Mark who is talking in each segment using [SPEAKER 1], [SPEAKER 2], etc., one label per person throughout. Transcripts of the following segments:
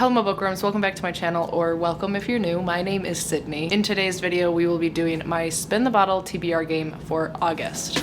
[SPEAKER 1] Hello my bookworms, welcome back to my channel, or welcome if you're new. My name is Sydney. In today's video, we will be doing my Spin the Bottle TBR game for August.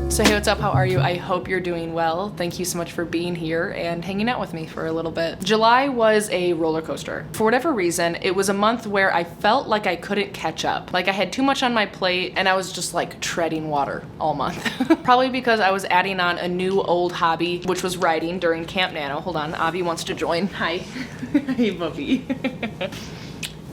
[SPEAKER 1] So hey, what's up? How are you? I hope you're doing well. Thank you so much for being here and hanging out with me for a little bit. July was a roller coaster. For whatever reason, it was a month where I felt like I couldn't catch up. Like I had too much on my plate and I was just like treading water all month. Probably because I was adding on a new old hobby, which was writing during Camp Nano. Hold on, Abby wants to join. Hi. Hey, puppy.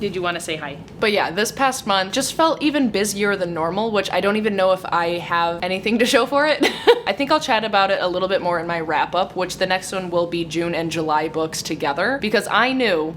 [SPEAKER 1] Did you want to say hi? But yeah, this past month just felt even busier than normal, which I don't even know if I have anything to show for it. I think I'll chat about it a little bit more in my wrap up, which the next one will be June and July books together, because I knew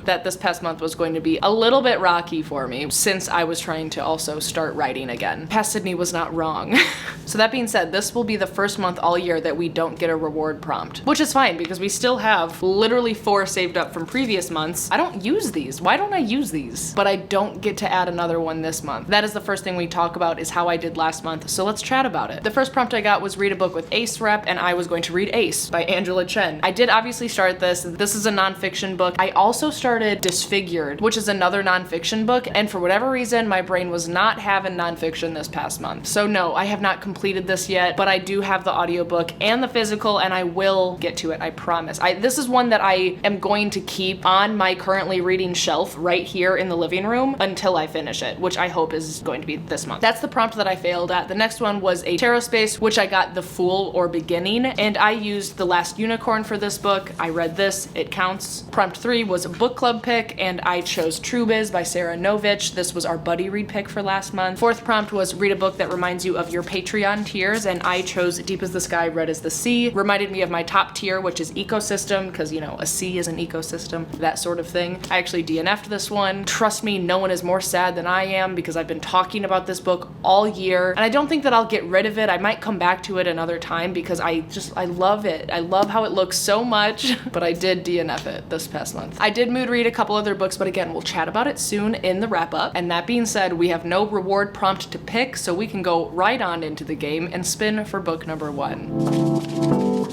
[SPEAKER 1] that this past month was going to be a little bit rocky for me since I was trying to also start writing again. Past Sydney was not wrong. So that being said, this will be the first month all year that we don't get a reward prompt, which is fine because we still have literally 4 saved up from previous months. I don't use these. Why don't I use these? But I don't get to add another one this month. That is the first thing we talk about, is how I did last month. So let's chat about it. The first prompt I got was read a book with Ace rep, and I was going to read Ace by Angela Chen. I did obviously start this. This is a nonfiction book. I also started Disfigured, which is another nonfiction book. And for whatever reason, my brain was not having nonfiction this past month. So no, I have not completed this yet, but I do have the audiobook and the physical, and I will get to it. I promise. This is one that I am going to keep on my currently reading shelf right here in the living room until I finish it, which I hope is going to be this month. That's the prompt that I failed at. The next one was a tarot space, which I got The Fool or Beginning, and I used The Last Unicorn for this book. I read this, it counts. Prompt 3 was a book club pick, and I chose True Biz by Sarah Novich. This was our buddy read pick for last month. Fourth prompt was read a book that reminds you of your Patreon tiers, and I chose Deep as the Sky, Red as the Sea. Reminded me of my top tier, which is ecosystem, because you know, a sea is an ecosystem, that sort of thing. I actually DNF'd this one. Trust me, no one is more sad than I am because I've been talking about this book all year, and I don't think that I'll get rid of it. I might come back to it another time because I love it. I love how it looks so much, but I did DNF it this past month. I did mood read a couple other books, but again, we'll chat about it soon in the wrap up. And that being said, we have no reward prompt to pick, so we can go right on into the game and spin for book number 1.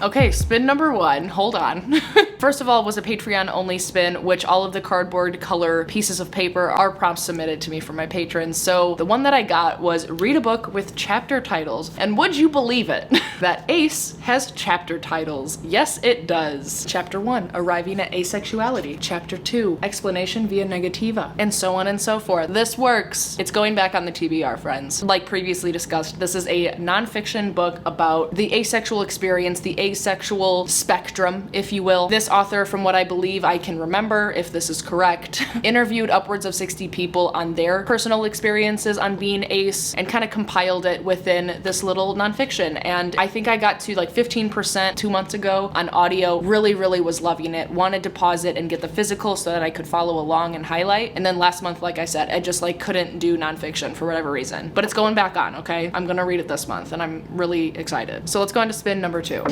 [SPEAKER 1] Okay, spin number 1, hold on. First of all was a Patreon only spin, which all of the cardboard color pieces of paper are prompts submitted to me from my patrons. So the one that I got was read a book with chapter titles. And would you believe it? That Ace has chapter titles. Yes, it does. Chapter 1, arriving at asexuality. Chapter 2, explanation via negativa, and so on and so forth. This works. It's going back on the TBR, friends. Like previously discussed, this is a nonfiction book about the asexual experience, the asexual spectrum, if you will. This author, from what I believe I can remember, if this is correct, interviewed upwards of 60 people on their personal experiences on being ace and kind of compiled it within this little nonfiction. And I think I got to like 15% 2 months ago on audio. Really was loving it. Wanted to pause it and get the physical so that I could follow along and highlight. And then last month, like I said, I just like couldn't do nonfiction for whatever reason. But it's going back on, okay? I'm gonna read it this month and I'm really excited. So let's go on to spin number 2.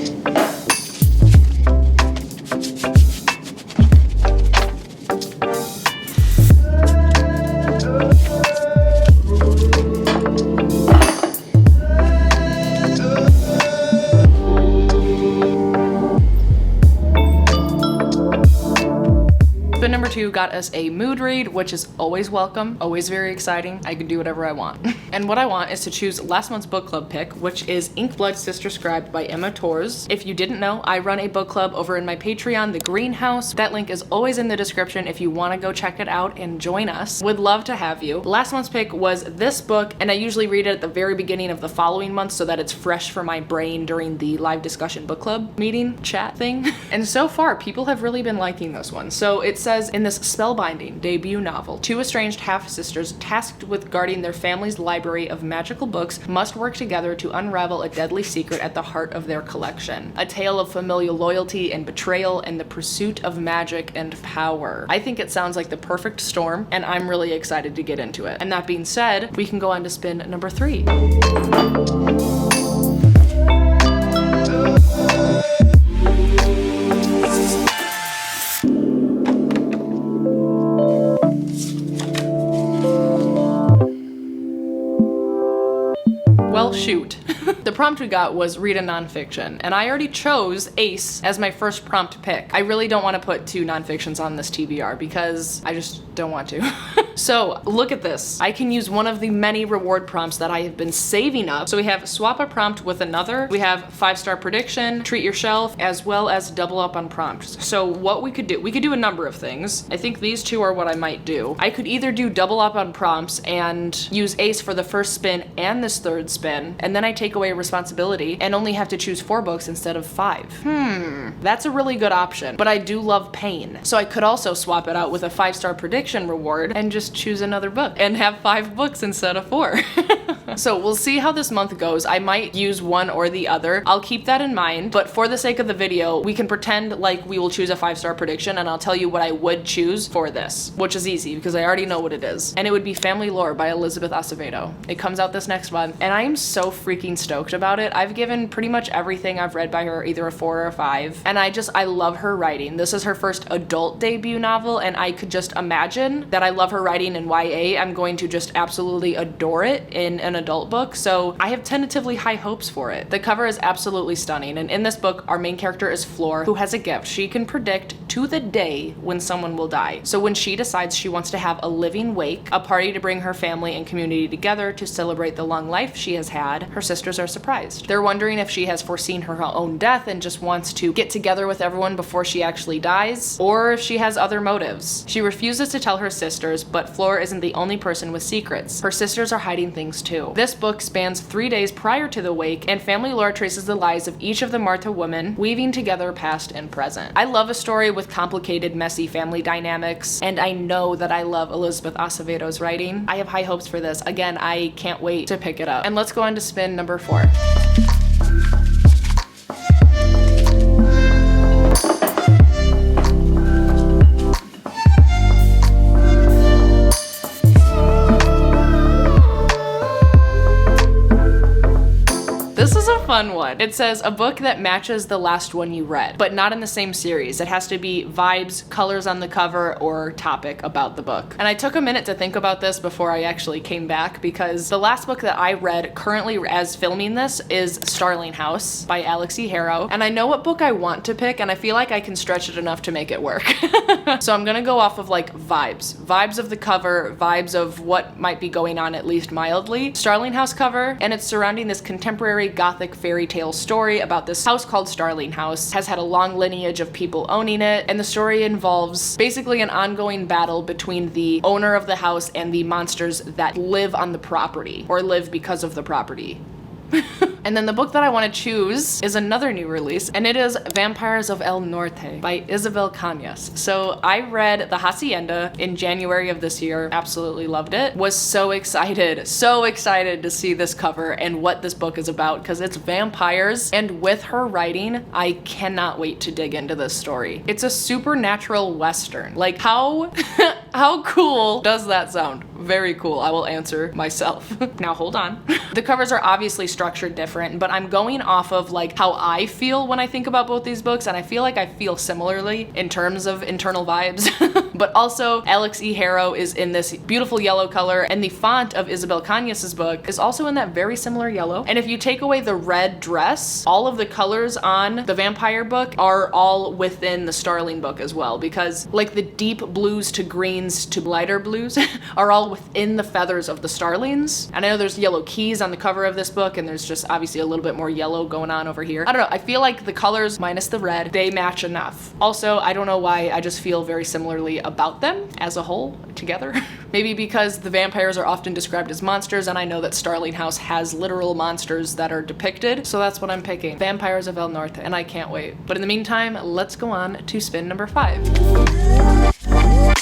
[SPEAKER 1] Number 2 got us a mood read, which is always welcome, always very exciting. I can do whatever I want. And what I want is to choose last month's book club pick, which is Inkblood Sister Scribed by Emma Torres. If you didn't know, I run a book club over in my Patreon, The Greenhouse. That link is always in the description if you want to go check it out and join us. Would love to have you. Last month's pick was this book, and I usually read it at the very beginning of the following month so that it's fresh for my brain during the live discussion book club meeting chat thing. And so far, people have really been liking this one. So it says, In this spellbinding debut novel, two estranged half-sisters tasked with guarding their family's library of magical books must work together to unravel a deadly secret at the heart of their collection. A tale of familial loyalty and betrayal and the pursuit of magic and power. I think it sounds like the perfect storm, and I'm really excited to get into it. And that being said, we can go on to spin number 3. Well, shoot. The prompt we got was read a nonfiction, and I already chose Ace as my first prompt pick. I really don't want to put 2 nonfictions on this TBR because I just don't want to. So look at this. I can use one of the many reward prompts that I have been saving up. So we have swap a prompt with another. We have 5-star prediction, treat your shelf, as well as double up on prompts. So what we could do a number of things. I think these 2 are what I might do. I could either do double up on prompts and use Ace for the first spin and this 3rd spin, and then I take away responsibility and only have to choose 4 books instead of 5. That's a really good option, but I do love pain. So I could also swap it out with a 5-star prediction reward and just choose another book and have 5 books instead of 4. So we'll see how this month goes. I might use one or the other. I'll keep that in mind, but for the sake of the video, we can pretend like we will choose a 5-star prediction, and I'll tell you what I would choose for this, which is easy because I already know what it is. And it would be Family Lore by Elizabeth Acevedo. It comes out this next month, and I am so freaking stoked about it. I've given pretty much everything I've read by her either a 4 or a 5, and I love her writing. This is her first adult debut novel, and I could just imagine that I love her writing in YA. I'm going to just absolutely adore it in an adult book, so I have tentatively high hopes for it. The cover is absolutely stunning, and in this book, our main character is Fleur, who has a gift. She can predict to the day when someone will die. So when she decides she wants to have a living wake, a party to bring her family and community together to celebrate the long life she has had, her sisters are surprised. They're wondering if she has foreseen her own death and just wants to get together with everyone before she actually dies, or if she has other motives. She refuses to tell her sisters, but Fleur isn't the only person with secrets. Her sisters are hiding things too. This book spans 3 days prior to the wake, and Family Lore traces the lives of each of the Martha women, weaving together past and present. I love a story with complicated, messy family dynamics, and I know that I love Elizabeth Acevedo's writing. I have high hopes for this. Again, I can't wait to pick it up. And let's go on to spin number 4. This is a fun one. It says a book that matches the last one you read, but not in the same series. It has to be vibes, colors on the cover, or topic about the book. And I took a minute to think about this before I actually came back, because the last book that I read currently as filming this is Starling House by Alex E. Harrow. And I know what book I want to pick, and I feel like I can stretch it enough to make it work. So I'm gonna go off of like vibes. Vibes of the cover, vibes of what might be going on at least mildly. Starling House cover, and it's surrounding this contemporary gothic fairy tale story about this house called Starling House. Has had a long lineage of people owning it, and the story involves basically an ongoing battle between the owner of the house and the monsters that live on the property, or live because of the property. And then the book that I want to choose is another new release, and it is Vampires of El Norte by Isabel Cañas. So I read The Hacienda in January of this year, absolutely loved it, was so excited to see this cover and what this book is about, because it's vampires, and with her writing, I cannot wait to dig into this story. It's a supernatural western. Like how cool does that sound? Very cool, I will answer myself. Now hold on. The covers are obviously structured different, but I'm going off of like how I feel when I think about both these books, and I feel like I feel similarly in terms of internal vibes. But also Alex E. Harrow is in this beautiful yellow color, and the font of Isabel Cañas's book is also in that very similar yellow. And if you take away the red dress, all of the colors on the vampire book are all within the Starling book as well, because like the deep blues to greens to lighter blues are all within the feathers of the starlings. And I know there's yellow keys on the cover of this book, and there's just obviously a little bit more yellow going on over here. I don't know, I feel like the colors minus the red, they match enough. Also, I don't know why, I just feel very similarly about them as a whole together. Maybe because the vampires are often described as monsters, and I know that Starling House has literal monsters that are depicted, so that's what I'm picking. Vampires of El Norte, and I can't wait. But in the meantime, let's go on to spin number 5.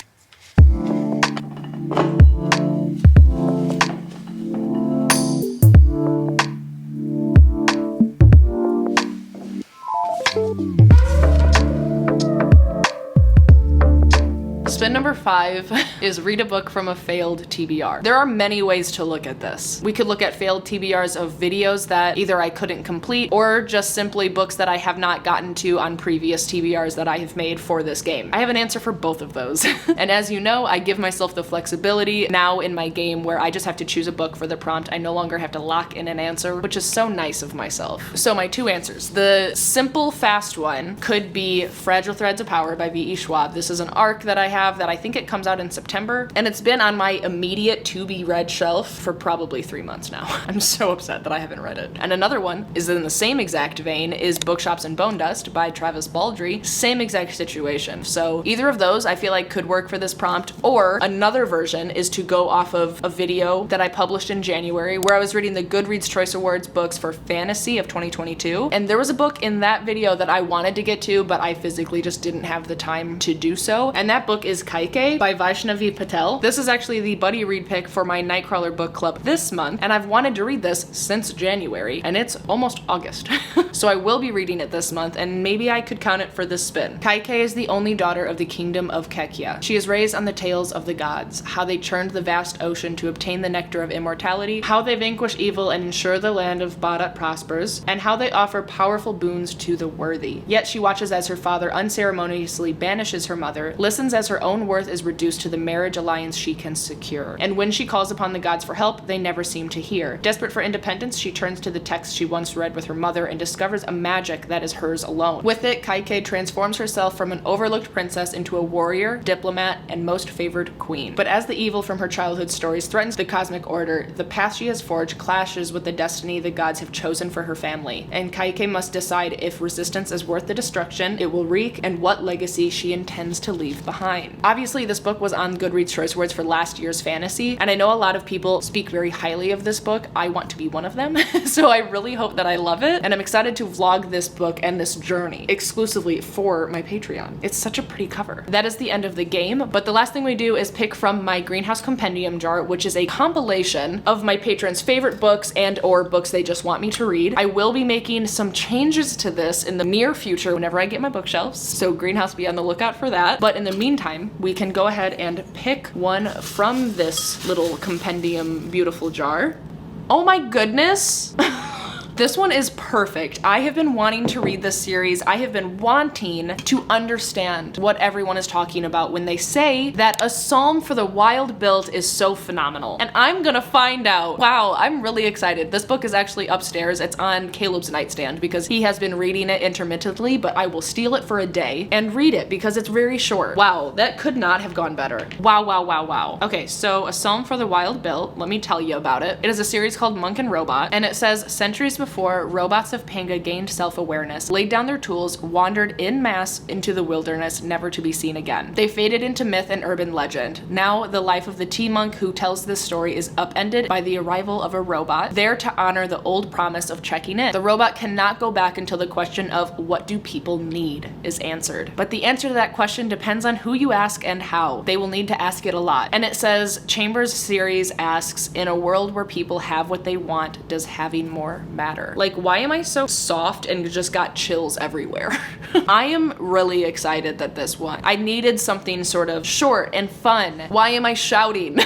[SPEAKER 1] number 5 is read a book from a failed TBR. There are many ways to look at this. We could look at failed TBRs of videos that either I couldn't complete or just simply books that I have not gotten to on previous TBRs that I have made for this game. I have an answer for both of those. And as you know, I give myself the flexibility now in my game where I just have to choose a book for the prompt. I no longer have to lock in an answer, which is so nice of myself. So my 2 answers. The simple, fast one could be Fragile Threads of Power by V.E. Schwab. This is an arc that I have that I think it comes out in September, and it's been on my immediate to-be-read shelf for probably 3 months now. I'm so upset that I haven't read it. And another one is in the same exact vein is Bookshops and Bone Dust by Travis Baldree. Same exact situation. So either of those I feel like could work for this prompt, or another version is to go off of a video that I published in January where I was reading the Goodreads Choice Awards books for fantasy of 2022. And there was a book in that video that I wanted to get to, but I physically just didn't have the time to do so. And that book is Kaike by Vaishnavi Patel. This is actually the buddy read pick for my Nightcrawler book club this month, and I've wanted to read this since January, and it's almost August. So I will be reading it this month, and maybe I could count it for this spin. Kaike is the only daughter of the kingdom of Kekia. She is raised on the tales of the gods, how they churned the vast ocean to obtain the nectar of immortality, how they vanquish evil and ensure the land of Badat prospers, and how they offer powerful boons to the worthy. Yet she watches as her father unceremoniously banishes her mother, listens as her own worth is reduced to the marriage alliance she can secure. And when she calls upon the gods for help, they never seem to hear. Desperate for independence, she turns to the text she once read with her mother and discovers a magic that is hers alone. With it, Kaike transforms herself from an overlooked princess into a warrior, diplomat, and most favored queen. But as the evil from her childhood stories threatens the cosmic order, the path she has forged clashes with the destiny the gods have chosen for her family, and Kaike must decide if resistance is worth the destruction it will wreak and what legacy she intends to leave behind. Obviously, this book was on Goodreads Choice Awards for last year's fantasy, and I know a lot of people speak very highly of this book. I want to be one of them, so I really hope that I love it, and I'm excited to vlog this book and this journey exclusively for my Patreon. It's such a pretty cover. That is the end of the game, but the last thing we do is pick from my Greenhouse Compendium jar, which is a compilation of my patrons' favorite books and or books they just want me to read. I will be making some changes to this in the near future whenever I get my bookshelves, so Greenhouse, be on the lookout for that. But in the meantime, we can go ahead and pick one from this little compendium beautiful jar. Oh my goodness! This one is perfect. I have been wanting to read this series. I have been wanting to understand what everyone is talking about when they say that A Psalm for the Wild Built is so phenomenal. And I'm gonna find out. Wow, I'm really excited. This book is actually upstairs. It's on Caleb's nightstand because he has been reading it intermittently, but I will steal it for a day and read it because it's very short. Wow, that could not have gone better. Wow, wow, wow, wow. Okay, so A Psalm for the Wild Built, let me tell you about it. It is a series called Monk and Robot, and it says centuries before, robots of Panga gained self-awareness, laid down their tools, wandered en masse into the wilderness, never to be seen again. They faded into myth and urban legend. Now, the life of the T-Monk who tells this story is upended by the arrival of a robot, there to honor the old promise of checking in. The robot cannot go back until the question of what do people need is answered. But the answer to that question depends on who you ask and how. They will need to ask it a lot. And it says, Chambers series asks, in a world where people have what they want, does having more matter? Like, why am I so soft and just got chills everywhere? I am really excited that this won. I needed something sort of short and fun. Why am I shouting?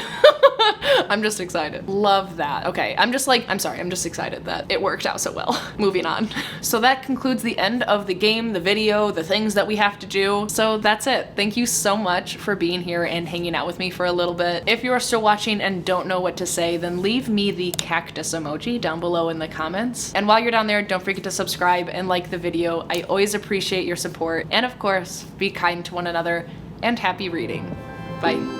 [SPEAKER 1] I'm just excited. Love that. Okay, I'm just excited that it worked out so well. Moving on. So that concludes the end of the game, the video, the things that we have to do. So that's it. Thank you so much for being here and hanging out with me for a little bit. If you are still watching and don't know what to say, then leave me the cactus emoji down below in the comments. And while you're down there, don't forget to subscribe and like the video. I always appreciate your support. And of course, be kind to one another and happy reading. Bye.